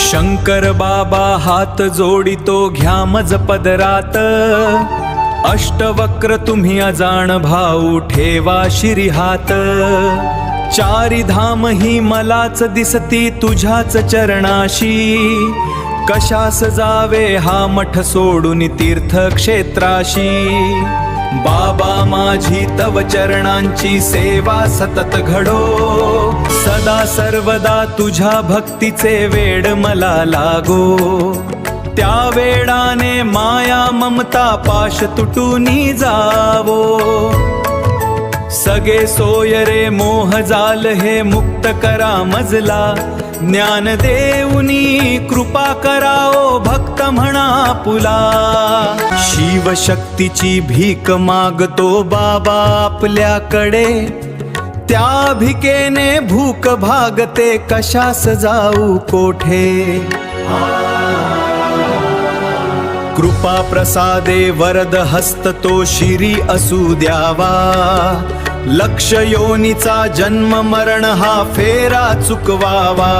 शंकर बाबा हात जोडितो घ्या मज पदरात, अष्टवक्र तुम्ही अजाण भाऊ ठेवा शिरी हात। चारी धाम ही मलाच दिसती तुझ्याच चरणाशी, कशास जावे हा मठ सोडून तीर्थक्षेत्राशी। बाबा माझी तव चरणांची सेवा सतत घडो, सदा सर्वदा तुझ्या भक्तीचे वेड मला लागो। त्या वेडाने माया ममता पाश तुटूनी जावो, सगे सोय रे मोह जाल हे मुक्त करा मजला। ज्ञान देऊनी कृपा कराओ भक्त म्हणा पुला, शिवशक्तीची भीक मागतो बाबा आपल्याकडे, त्या भिकेने भूक भागते कशास जाऊ कोठे। कृपा प्रसादे वरद हस्त तो शिरी असू द्यावा, लक्ष योनीचा जन्म मरण हा फेरा चुकवावा।